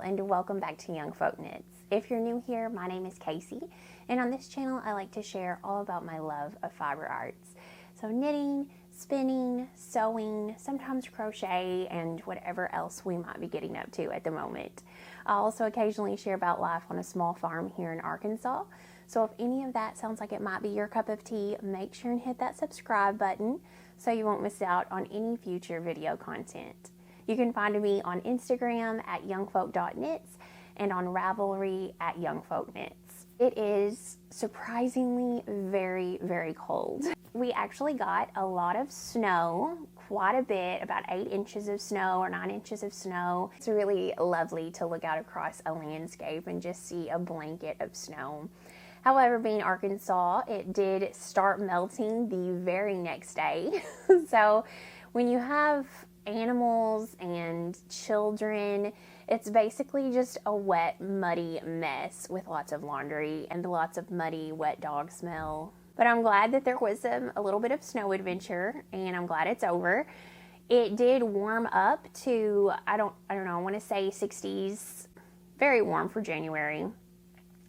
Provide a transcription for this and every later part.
And welcome back to YoungFolkKnits. If you're new here, my name is Casey, and on this channel I like to share all about my love of fiber arts. So knitting, spinning, sewing, sometimes crochet, and whatever else we might be getting up to at the moment. I also occasionally share about life on a small farm here in Arkansas. So if any of that sounds like it might be your cup of tea, make sure and hit that subscribe button so you won't miss out on any future video content. You can find me on Instagram at YoungFolk.knits and on Ravelry at YoungFolkKnits. It is surprisingly very, very cold. We actually got a lot of snow, quite a bit, about 8 inches of snow or 9 inches of snow. It's really lovely to look out across a landscape and just see a blanket of snow. However, being Arkansas, it did start melting the very next day. So when you have animals and children, it's basically just a wet, muddy mess with lots of laundry and lots of muddy, wet dog smell. But I'm glad that there was a little bit of snow adventure, and I'm glad it's over. It did warm up to, I don't know, I want to say 60s, very warm for January.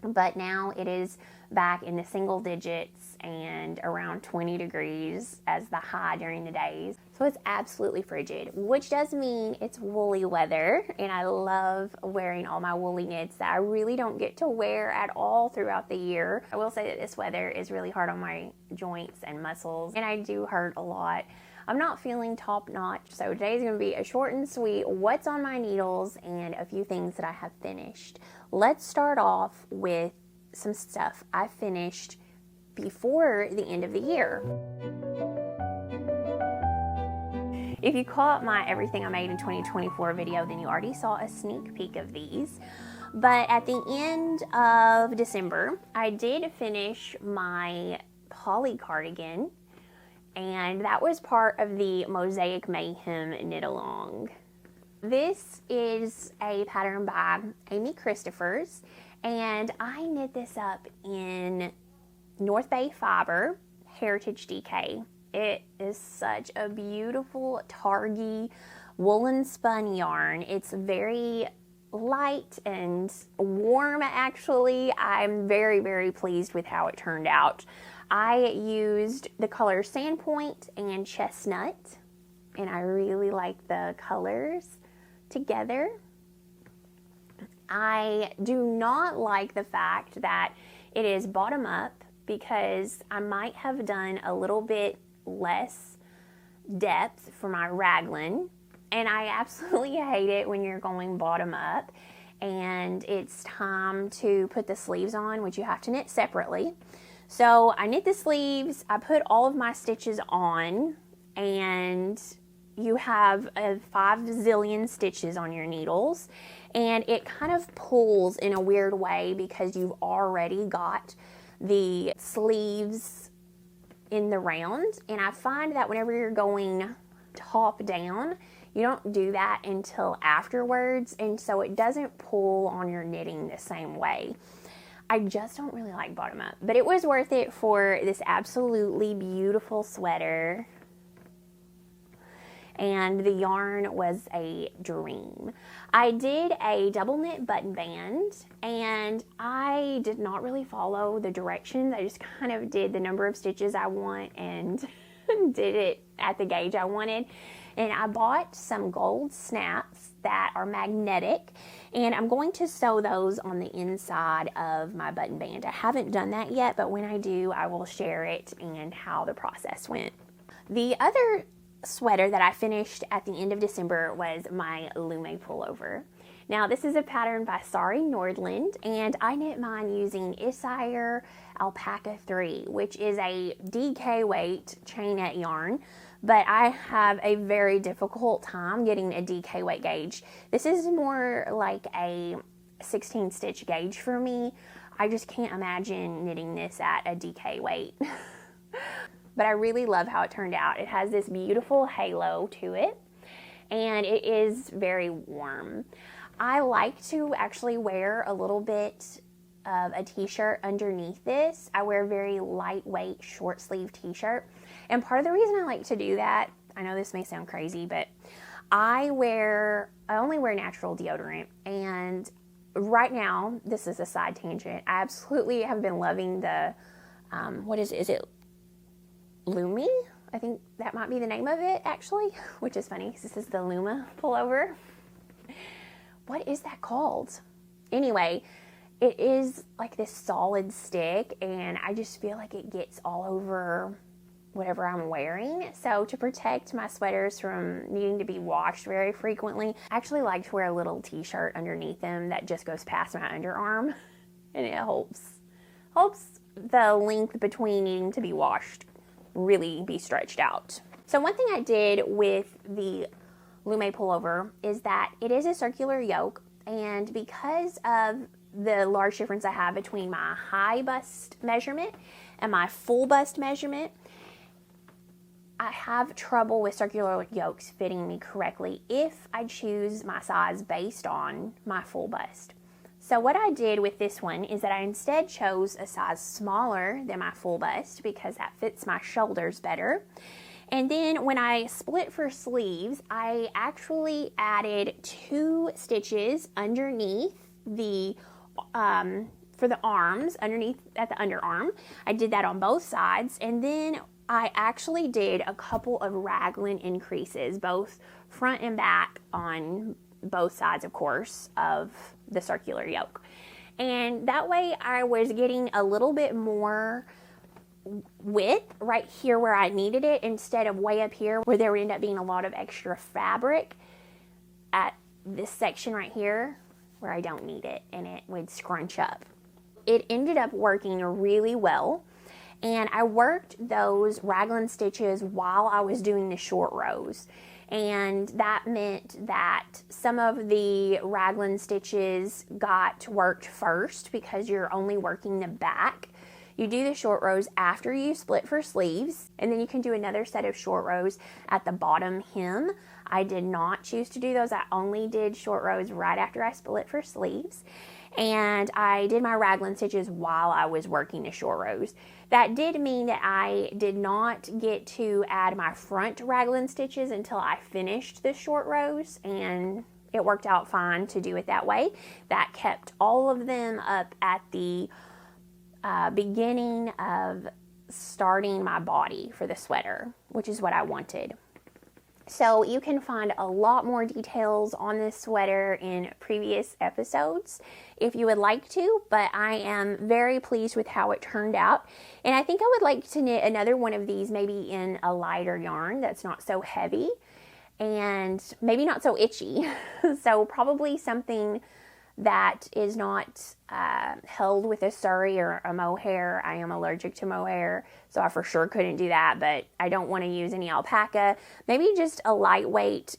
But now it is back in the single digits and around 20 degrees as the high during the days. So it's absolutely frigid, which does mean it's woolly weather, and I love wearing all my woolly knits that I really don't get to wear at all throughout the year. I will say that this weather is really hard on my joints and muscles, and I do hurt a lot. I'm not feeling top notch, so today's going to be a short and sweet what's on my needles and a few things that I have finished. Let's start off with some stuff I finished before the end of the year. If you caught my Everything I Made in 2024 video, then you already saw a sneak peek of these. But at the end of December, I did finish my Paulie Cardigan, and that was part of the Mosaic Mayhem knit along. This is a pattern by Amy Christophers, and I knit this up in North Bay Fiber Heritage DK. It is such a beautiful targy woolen spun yarn. It's very light and warm actually. I'm very, very pleased with how it turned out. I used the colors Sandpoint and Chestnut, and I really like the colors together. I do not like the fact that it is bottom up because I might have done a little bit less depth for my raglan, and I absolutely hate it when you're going bottom up and it's time to put the sleeves on, which you have to knit separately. So I knit the sleeves, I put all of my stitches on, and you have 5 zillion stitches on your needles, and it kind of pulls in a weird way because you've already got the sleeves in the round. And I find that whenever you're going top down, you don't do that until afterwards, and so it doesn't pull on your knitting the same way. I just don't really like bottom up, but it was worth it for this absolutely beautiful sweater. And the yarn was a dream. I did a double knit button band, and I did not really follow the directions. I just kind of did the number of stitches I want and did it at the gauge I wanted. And I bought some gold snaps that are magnetic, and I'm going to sew those on the inside of my button band. I haven't done that yet, but when I do, I will share it and how the process went. The other sweater that I finished at the end of December was my Lumme pullover. Now, this is a pattern by Sari Nordland, and I knit mine using Isager Alpaca 3, which is a DK weight chainette yarn, but I have a very difficult time getting a DK weight gauge. This is more like a 16 stitch gauge for me. I just can't imagine knitting this at a DK weight. But I really love how it turned out. It has this beautiful halo to it, and it is very warm. I like to actually wear a little bit of a t-shirt underneath this. I wear a very lightweight short sleeve t-shirt, and part of the reason I like to do that, I know this may sound crazy, but I only wear natural deodorant, and right now, this is a side tangent, I absolutely have been loving the, is it Lumme? I think that might be the name of it, actually, which is funny because this is the Lumme pullover. What is that called? Anyway, it is like this solid stick, and I just feel like it gets all over whatever I'm wearing. So to protect my sweaters from needing to be washed very frequently, I actually like to wear a little t-shirt underneath them that just goes past my underarm, and it helps the length between needing to be washed really be stretched out. So one thing I did with the Lumme pullover is that it is a circular yoke, and because of the large difference I have between my high bust measurement and my full bust measurement, I have trouble with circular yokes fitting me correctly if I choose my size based on my full bust. So what I did with this one is that I instead chose a size smaller than my full bust because that fits my shoulders better. And then when I split for sleeves, I actually added 2 stitches underneath the, for the arms, underneath at the underarm. I did that on both sides, and then I actually did a couple of raglan increases, both front and back on both sides, of course, of the circular yoke. And that way I was getting a little bit more width right here where I needed it, instead of way up here where there would end up being a lot of extra fabric at this section right here where I don't need it, and it would scrunch up. It ended up working really well, and I worked those raglan stitches while I was doing the short rows. And that meant that some of the raglan stitches got worked first because you're only working the back. You do the short rows after you split for sleeves, and then you can do another set of short rows at the bottom hem. I did not choose to do those. I only did short rows right after I split for sleeves. And I did my raglan stitches while I was working the short rows. That did mean that I did not get to add my front raglan stitches until I finished the short rows, and it worked out fine to do it that way. That kept all of them up at the beginning of starting my body for the sweater, which is what I wanted. So you can find a lot more details on this sweater in previous episodes if you would like to, but I am very pleased with how it turned out. And I think I would like to knit another one of these, maybe in a lighter yarn that's not so heavy and maybe not so itchy. So probably something that is not held with a surrey or a mohair. I am allergic to mohair, so I for sure couldn't do that, but I don't want to use any alpaca. Maybe just a lightweight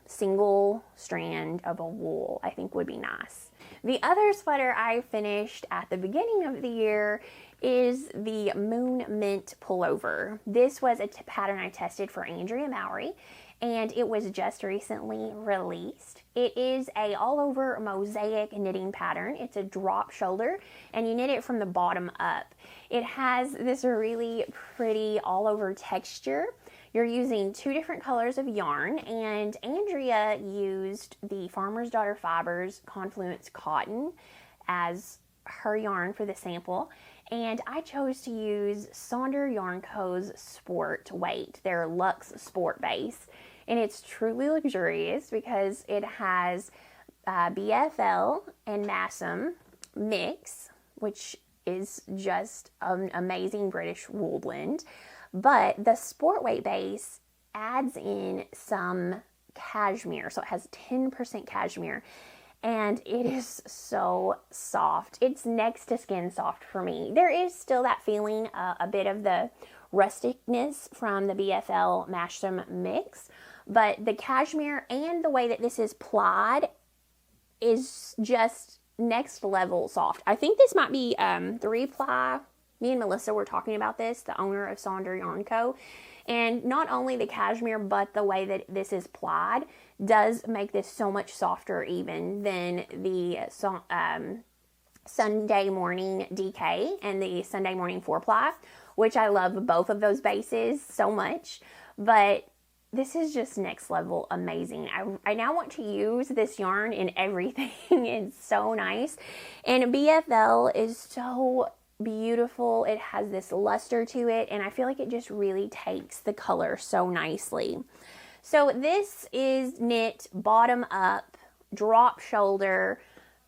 single strand of a wool I think would be nice. The other sweater I finished at the beginning of the year is the Moon Mint Pullover. This was a pattern I tested for Andrea Mowry, and it was just recently released. It is a all over mosaic knitting pattern. It's a drop shoulder, and you knit it from the bottom up. It has this really pretty all over texture. You're using 2 different colors of yarn, and Andrea used the Farmer's Daughter Fibers Confluence Cotton as her yarn for the sample, and I chose to use Sonder Yarn Co.'s Sport Weight, their Luxe Sport Base. And it's truly luxurious because it has BFL and Massam mix, which is just an amazing British wool blend. But the Sport Weight base adds in some cashmere, so it has 10% cashmere, and it is so soft. It's next to skin soft for me. There is still that feeling, a bit of the rusticness from the BFL Massam mix, but the cashmere and the way that this is plied is just next level soft. I think this might be 3-ply. Me and Melissa were talking about this, the owner of Sonder Yarn Co. And not only the cashmere, but the way that this is plied does make this so much softer even than the Sunday Morning DK and the Sunday Morning 4-ply, which I love both of those bases so much. But this is just next level amazing. I now want to use this yarn in everything. It's so nice. And BFL is so beautiful. It has this luster to it, and I feel like it just really takes the color so nicely. So this is knit bottom up, drop shoulder,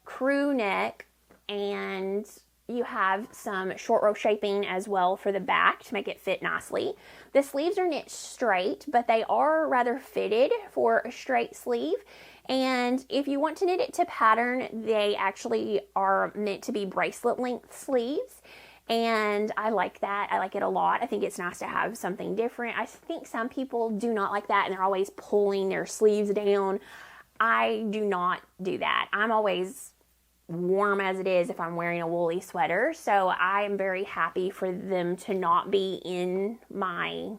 crew neck, and you have some short row shaping as well for the back to make it fit nicely. The sleeves are knit straight, but they are rather fitted for a straight sleeve. And if you want to knit it to pattern, they actually are meant to be bracelet length sleeves. And I like that. I like it a lot. I think it's nice to have something different. I think some people do not like that and they're always pulling their sleeves down. I do not do that. I'm always warm as it is if I'm wearing a woolly sweater, so I am very happy for them to not be in my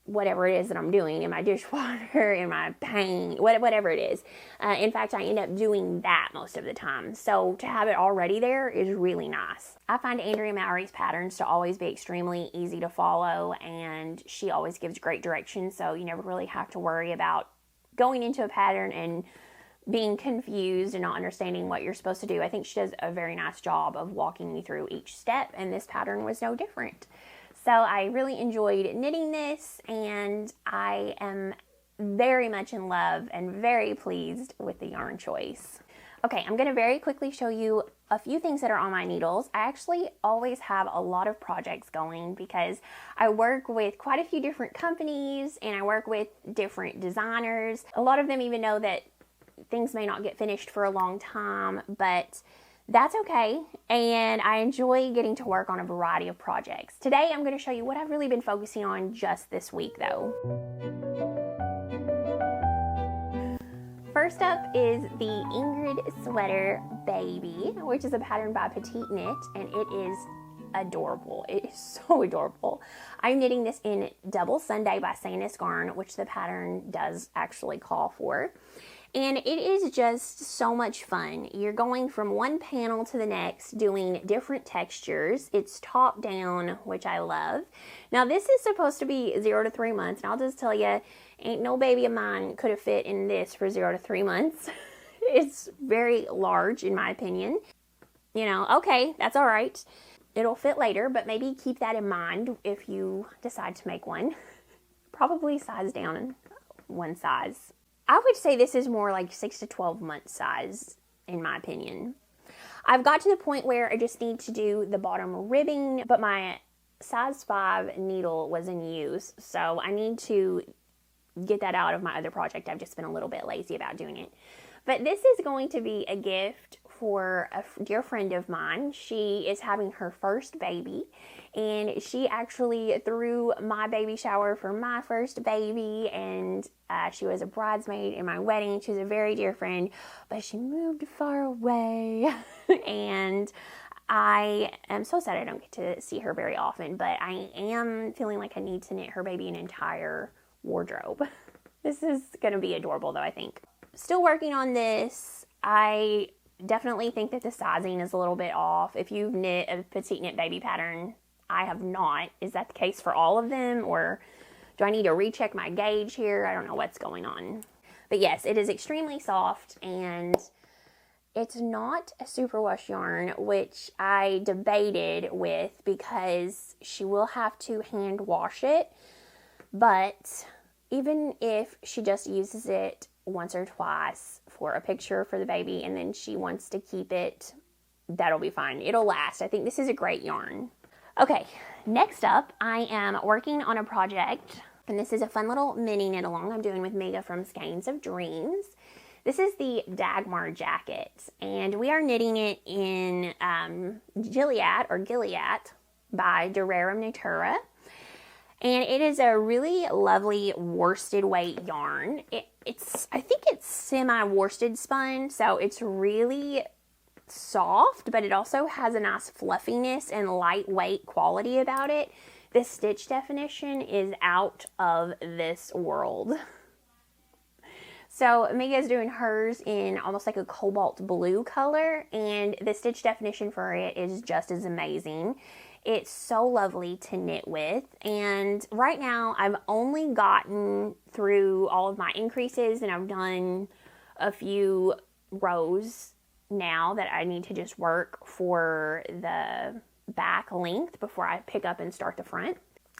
whatever it is that I'm doing, in my dishwater, in my paint, whatever it is. In fact, I end up doing that most of the time, so to have it already there is really nice. I find Andrea Mowry's patterns to always be extremely easy to follow, and she always gives great direction, so you never really have to worry about going into a pattern and being confused and not understanding what you're supposed to do. I think she does a very nice job of walking me through each step, and this pattern was no different. So I really enjoyed knitting this, and I am very much in love and very pleased with the yarn choice. Okay, I'm going to very quickly show you a few things that are on my needles. I actually always have a lot of projects going because I work with quite a few different companies and I work with different designers. A lot of them even know that things may not get finished for a long time, but that's okay, and I enjoy getting to work on a variety of projects. Today I'm going to show you what I've really been focusing on just this week though. First up is the Ingrid Sweater Baby, which is a pattern by Petite Knit, and it is adorable. It is so adorable. I'm knitting this in Double Sunday by Sandnes garn, which the pattern does actually call for. And it is just so much fun. You're going from one panel to the next, doing different textures. It's top down, which I love. Now this is supposed to be 0 to 3 months, and I'll just tell you, ain't no baby of mine could have fit in this for 0 to 3 months. It's very large in my opinion. You know, okay, that's all right. It'll fit later, but maybe keep that in mind if you decide to make one. Probably size down one size. I would say this is more like 6 to 12 month size, in my opinion. I've got to the point where I just need to do the bottom ribbing, but my size 5 needle was in use, so I need to get that out of my other project. I've just been a little bit lazy about doing it. But this is going to be a gift for a dear friend of mine. She is having her first baby, and she actually threw my baby shower for my first baby, and she was a bridesmaid in my wedding. She was a very dear friend, but she moved far away, and I am so sad I don't get to see her very often, but I am feeling like I need to knit her baby an entire wardrobe. This is going to be adorable though, I think. Still working on this. I definitely think that the sizing is a little bit off. If you've knit a petite knit baby pattern, I have not. Is that the case for all of them, or do I need to recheck my gauge here? I don't know what's going on. But yes, it is extremely soft, and it's not a superwash yarn, which I debated with because she will have to hand wash it. But even if she just uses it once or twice for a picture for the baby and then she wants to keep it, that'll be fine. It'll last. I think this is a great yarn. Okay, next up, I am working on a project, and this is a fun little mini knit along I'm doing with Mega from Skeins of Dreams. This is the Dagmar Jacket, and we are knitting it in Gilliat or Gilliat by Drerum Natura. And it is a really lovely worsted weight yarn. I think it's semi-worsted spun, so it's really soft, but it also has a nice fluffiness and lightweight quality about it. The stitch definition is out of this world. So Mega's doing hers in almost like a cobalt blue color, and the stitch definition for it is just as amazing. It's so lovely to knit with, and right now I've only gotten through all of my increases, and I've done a few rows now that I need to just work for the back length before I pick up and start the front.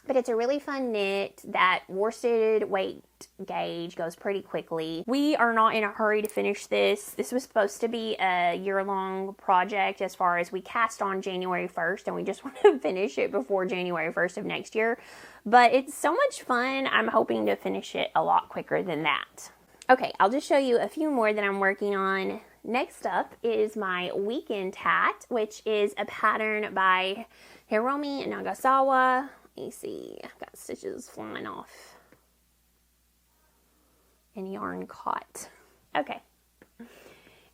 But it's a really fun knit. That worsted weight gauge goes pretty quickly. We are not in a hurry to finish this. This was supposed to be a year-long project as far as we cast on January 1st, and we just want to finish it before January 1st of next year. But it's so much fun. I'm hoping to finish it a lot quicker than that. Okay, I'll just show you a few more that I'm working on. Next up is my Weekend Hat, which is a pattern by Hiromi Nagasawa. Let me see, I've got stitches flying off and yarn caught. Okay,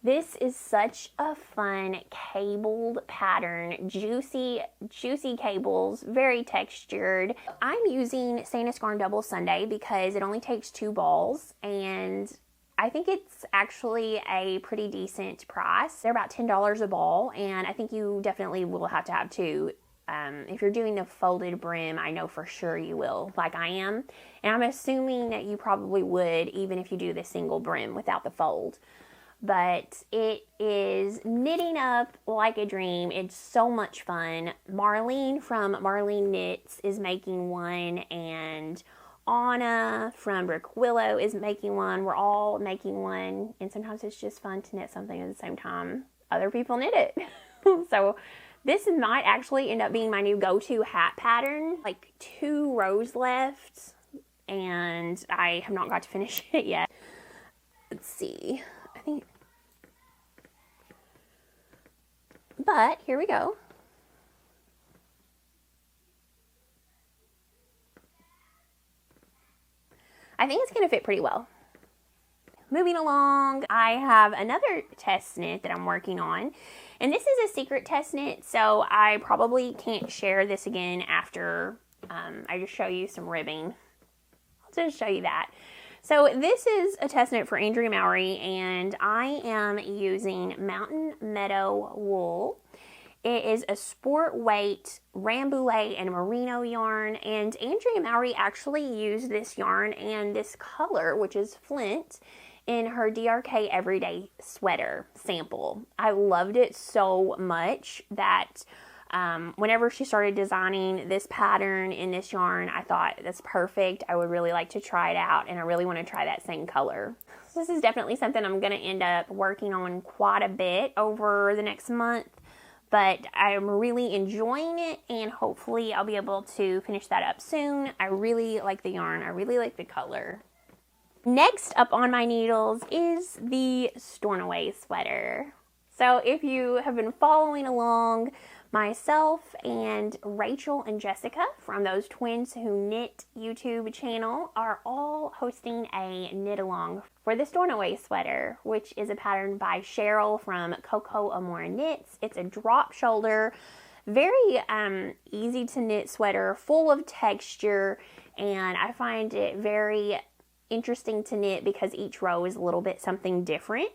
this is such a fun cabled pattern, juicy cables, very textured. I'm using Sandnes Garn Double Sunday because it only takes 2 balls, and I think it's actually a pretty decent price. They're about $10 a ball, and I think you definitely will have to have 2. If you're doing the folded brim, I know for sure you will, like I am. And I'm assuming that you probably would, even if you do the single brim without the fold. But it is knitting up like a dream. It's so much fun. Marlene from Marlene Knits is making one, and Anna from Brick Willow is making one. We're all making one, and sometimes it's just fun to knit something at the same time other people knit it. So this might actually end up being my new go-to hat pattern. Like 2 rows left, and I have not got to finish it yet. Let's see. I think, but here we go. I think it's going to fit pretty well. Moving along, I have another test knit that I'm working on. And this is a secret test knit, so I probably can't share this again after I just show you some ribbing. I'll just show you that. So this is a test knit for Andrea Mowry, and I am using Mountain Meadow wool. It is a sport weight rambouillet and merino yarn, and Andrea Mowry actually used this yarn and this color, which is flint, in her DRK Everyday Sweater sample. I loved it so much that whenever she started designing this pattern in this yarn, I thought that's perfect. I would really like to try it out, and I really want to try that same color. So this is definitely something I'm going to end up working on quite a bit over the next month. But I'm really enjoying it, and hopefully I'll be able to finish that up soon. I really like the yarn. I really like the color. Next up on my needles is the Stornoway Sweater. So if you have been following along, myself and Rachel and Jessica from Those Twins Who Knit YouTube channel are all hosting a knit along for the Stornoway Sweater, which is a pattern by Cheryl from Coco Amore Knits. It's a drop shoulder, very easy to knit sweater, full of texture, and I find it very interesting to knit because each row is a little bit something different.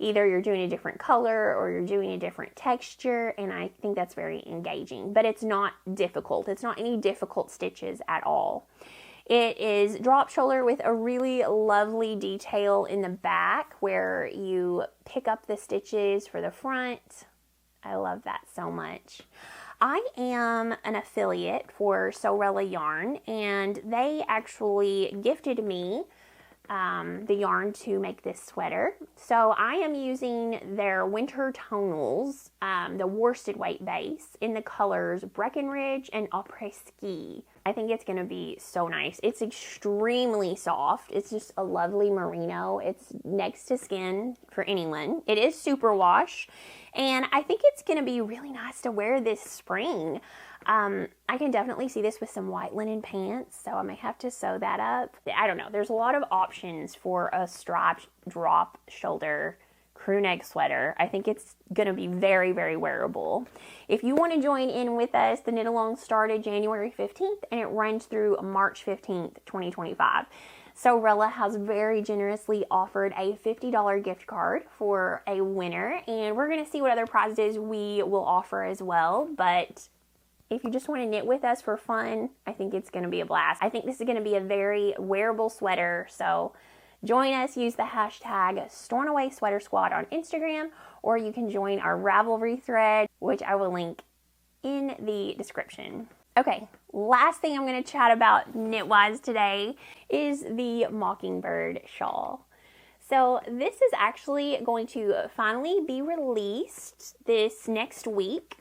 Either you're doing a different color or you're doing a different texture, and I think that's very engaging. But it's not difficult. It's not any difficult stitches at all. It is drop shoulder with a really lovely detail in the back where you pick up the stitches for the front. I love that so much. I am an affiliate for Sorella Yarn, and they actually gifted me the yarn to make this sweater. So I am using their winter tonals, the worsted weight base, in the colors Breckenridge and Après Ski. I think it's going to be so nice. It's extremely soft. It's just a lovely merino. It's next to skin for anyone. It is superwash, and I think it's going to be really nice to wear this spring. I can definitely see this with some white linen pants, so I may have to sew that up. I don't know. There's a lot of options for a striped drop shoulder crew neck sweater. I think it's going to be very, very wearable. If you want to join in with us, the knit along started January 15th and it runs through March 15th, 2025. Sorella has very generously offered a $50 gift card for a winner, and we're going to see what other prizes we will offer as well. But if you just want to knit with us for fun, I think it's going to be a blast. I think this is going to be a very wearable sweater, so join us. Use the hashtag Stornoway Sweater Squad on Instagram, or you can join our Ravelry thread, which I will link in the description. Okay, last thing I'm going to chat about knit-wise today is the Mockingbird Shawl. So this is actually going to finally be released this next week.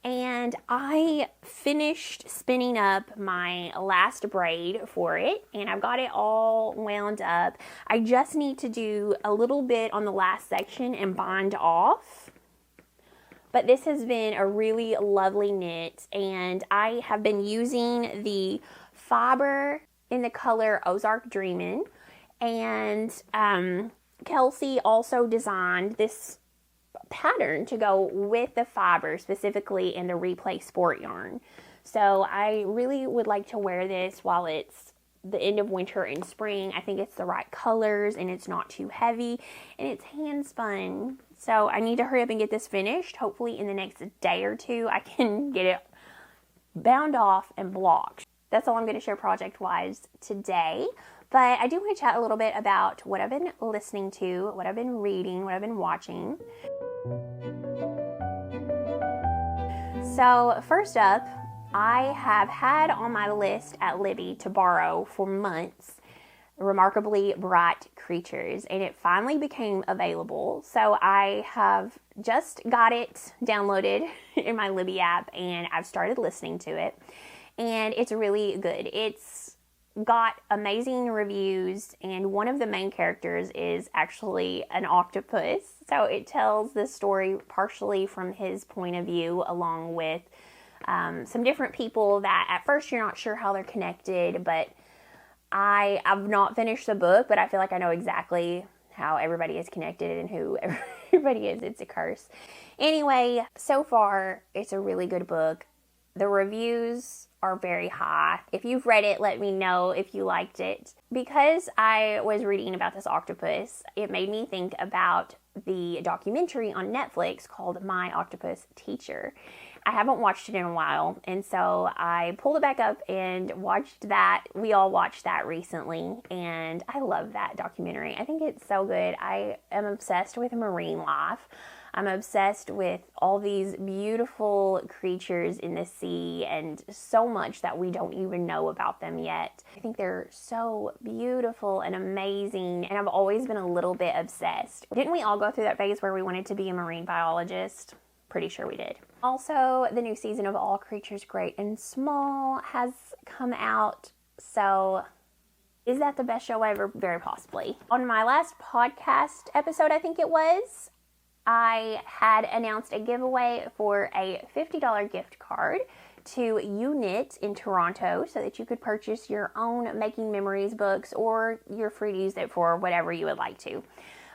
And I finished spinning up my last braid for it, and I've got it all wound up. I just need to do a little bit on the last section and bind off. But this has been a really lovely knit, and I have been using the fiber in the color Ozark Dreamin', and Kelsey also designed this pattern to go with the fiber, specifically in the Replay Sport yarn. So I really would like to wear this while it's the end of winter and spring. I think it's the right colors, and it's not too heavy, and it's hand spun. So I need to hurry up and get this finished. Hopefully in the next day or two I can get it bound off and blocked. That's all I'm going to share project wise today. But I do want to chat a little bit about what I've been listening to, what I've been reading, what I've been watching. So first up, I have had on my list at Libby to borrow for months Remarkably Bright Creatures, and it finally became available. So I have just got it downloaded in my Libby app, and I've started listening to it, and it's really good. It's got amazing reviews, and one of the main characters is actually an octopus. So it tells the story partially from his point of view, along with some different people that at first you're not sure how they're connected, but I've not finished the book, but I feel like I know exactly how everybody is connected and who everybody is. It's a curse. Anyway, so far, it's a really good book. The reviews are very high. If you've read it, let me know if you liked it. Because I was reading about this octopus, it made me think about the documentary on Netflix called My Octopus Teacher. I haven't watched it in a while, and so I pulled it back up and watched that. We all watched that recently, and I love that documentary. I think it's so good. I am obsessed with marine life. I'm obsessed with all these beautiful creatures in the sea and so much that we don't even know about them yet. I think they're so beautiful and amazing, and I've always been a little bit obsessed. Didn't we all go through that phase where we wanted to be a marine biologist? Pretty sure we did. Also, the new season of All Creatures Great and Small has come out, so is that the best show ever? Very possibly. On my last podcast episode, I think it was, I had announced a giveaway for a $50 gift card to YoungKnits in Toronto so that you could purchase your own Making Memories books, or you're free to use it for whatever you would like to.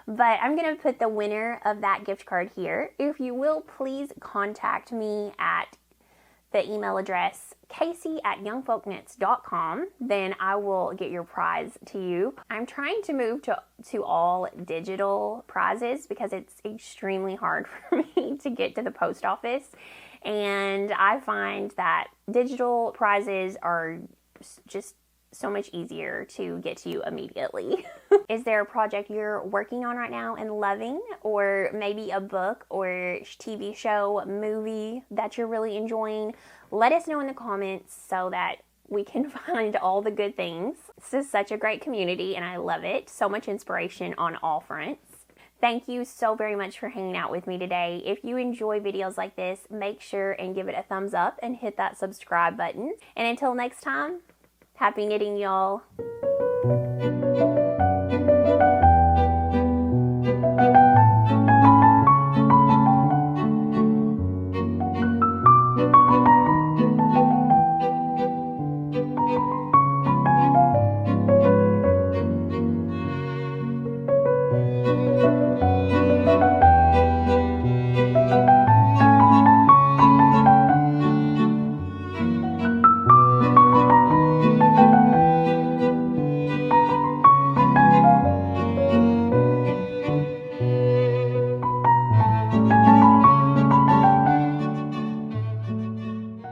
But I'm going to put the winner of that gift card here. If you will, please contact me at the email address casey@youngfolkknits.com, then I will get your prize to you. I'm trying to move to all digital prizes because it's extremely hard for me to get to the post office, and I find that digital prizes are just so much easier to get to you immediately. Is there a project you're working on right now and loving, or maybe a book or TV show, movie that you're really enjoying? Let us know in the comments so that we can find all the good things. This is such a great community and I love it. So much inspiration on all fronts. Thank you so very much for hanging out with me today. If you enjoy videos like this, make sure and give it a thumbs up and hit that subscribe button. And until next time, happy knitting, y'all.